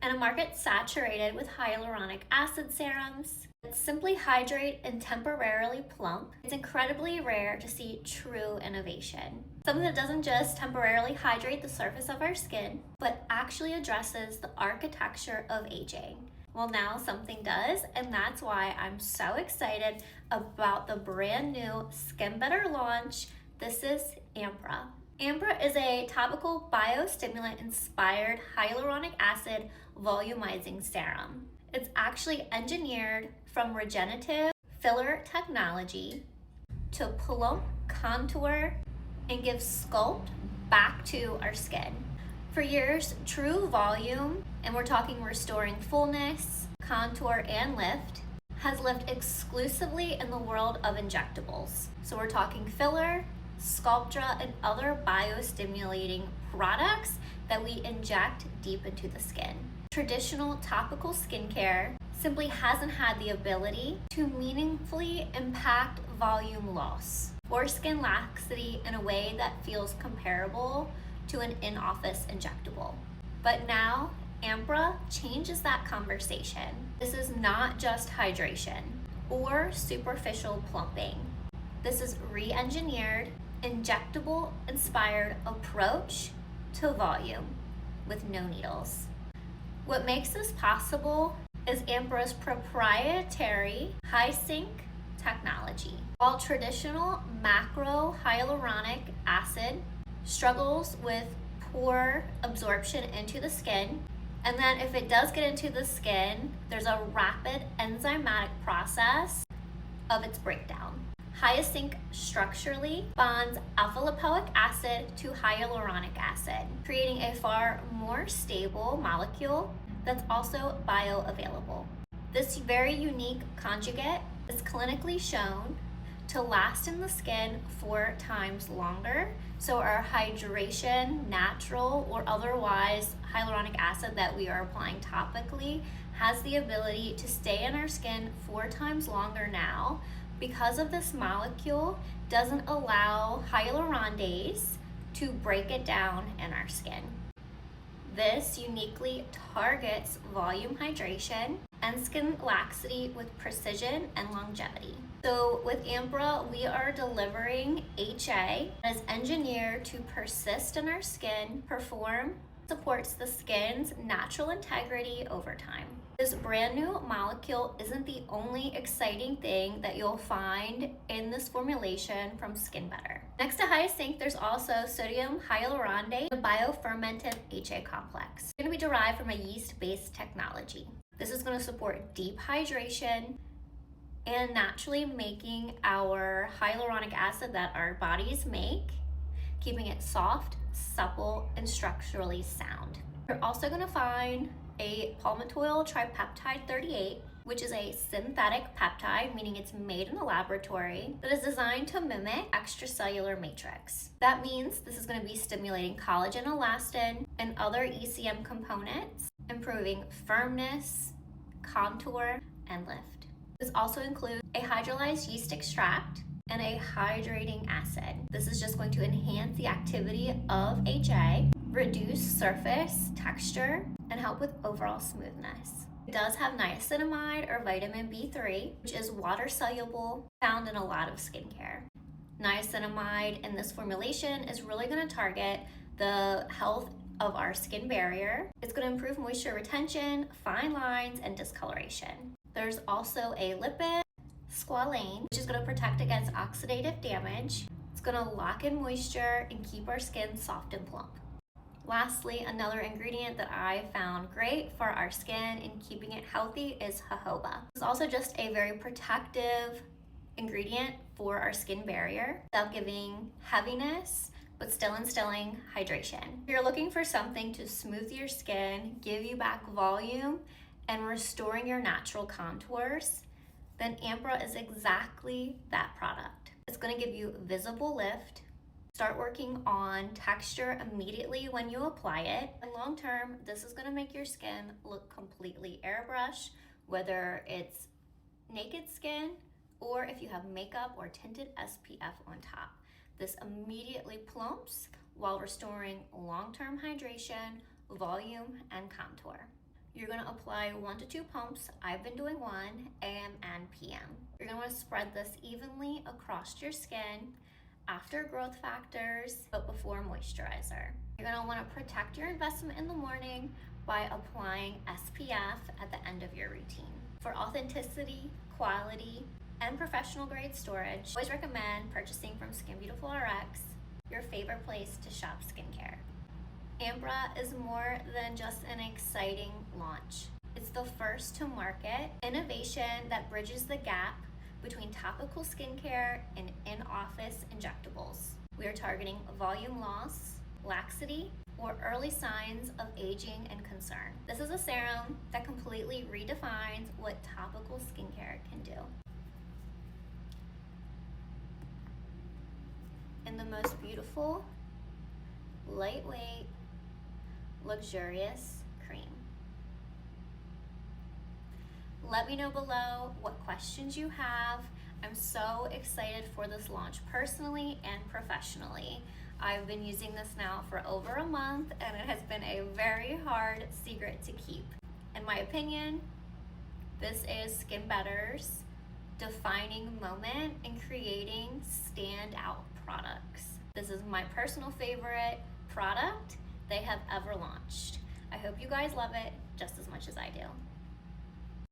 In a market saturated with hyaluronic acid serums that simply hydrate and temporarily plump, it's incredibly rare to see true innovation. Something that doesn't just temporarily hydrate the surface of our skin, but actually addresses the architecture of aging. Well, now something does, and that's why I'm so excited about the brand new SkinBetter launch. This is AMPRA. AMPRA is a topical biostimulant-inspired hyaluronic acid volumizing serum. It's actually engineered from regenerative filler technology to plump, contour, and give sculpt back to our skin. For years, true volume, and we're talking restoring fullness, contour, and lift, has lived exclusively in the world of injectables. So we're talking filler, Sculptra, and other biostimulating products that we inject deep into the skin. Traditional topical skincare simply hasn't had the ability to meaningfully impact volume loss or skin laxity in a way that feels comparable to an in-office injectable. But now, AMPRA changes that conversation. This is not just hydration or superficial plumping. This is re-engineered, injectable-inspired approach to volume with no needles. What makes this possible is AMPRA's proprietary high sink technology. While traditional macro hyaluronic acid struggles with poor absorption into the skin, and then if it does get into the skin, there's a rapid enzymatic process of its breakdown. Hyasync structurally bonds alpha-lipoic acid to hyaluronic acid, creating a far more stable molecule that's also bioavailable. This very unique conjugate is clinically shown to last in the skin 4 times longer. So our hydration, natural or otherwise hyaluronic acid that we are applying topically has the ability to stay in our skin 4 times longer now, because of this molecule doesn't allow hyaluronidase to break it down in our skin. This uniquely targets volume hydration and skin laxity with precision and longevity. So with AMPRA, we are delivering HA that is engineered to persist in our skin, supports the skin's natural integrity over time. This brand new molecule isn't the only exciting thing that you'll find in this formulation from SkinBetter. Next to Hyasync, there's also sodium hyaluronidase, a biofermented HA complex. It's going to be derived from a yeast-based technology. This is going to support deep hydration and naturally making our hyaluronic acid that our bodies make, keeping it soft, supple, and structurally sound. You're also going to find a palmitoyl tripeptide 38, which is a synthetic peptide, meaning it's made in the laboratory, that is designed to mimic extracellular matrix. That means this is going to be stimulating collagen, elastin, and other ECM components, improving firmness, contour, and lift. This also includes a hydrolyzed yeast extract and a hydrating acid. This is just going to enhance the activity of HA, reduce surface texture, and help with overall smoothness. It does have niacinamide or vitamin B3, which is water soluble, found in a lot of skincare. Niacinamide in this formulation is really going to target the health of our skin barrier. It's going to improve moisture retention, fine lines, and discoloration. There's also a lipid, squalane, which is going to protect against oxidative damage. It's going to lock in moisture and keep our skin soft and plump. Lastly, another ingredient that I found great for our skin and keeping it healthy is jojoba. It's also just a very protective ingredient for our skin barrier without giving heaviness, but still instilling hydration. If you're looking for something to smooth your skin, give you back volume, and restoring your natural contours, then AMPRA is exactly that product. It's going to give you visible lift, start working on texture immediately when you apply it, and long term, this is going to make your skin look completely airbrush, whether it's naked skin or if you have makeup or tinted SPF on top. This immediately plumps while restoring long-term hydration, volume, and contour. You're gonna apply 1 to 2 pumps. I've been doing 1, AM and PM. You're gonna wanna spread this evenly across your skin after growth factors, but before moisturizer. You're gonna wanna protect your investment in the morning by applying SPF at the end of your routine. For authenticity, quality, and professional grade storage, I always recommend purchasing from SkinBeautiful RX, your favorite place to shop skincare. Ambra is more than just an exciting launch. It's the first to market innovation that bridges the gap between topical skincare and in-office injectables. We are targeting volume loss, laxity, or early signs of aging and concern. This is a serum that completely redefines what topical skincare can do. In the most beautiful, lightweight, luxurious cream. Let me know below what questions you have. I'm so excited for this launch personally and professionally. I've been using this now for over a month and it has been a very hard secret to keep. In my opinion, this is SkinBetter's defining moment in creating standout products. This is my personal favorite product they have ever launched. I hope you guys love it just as much as I do.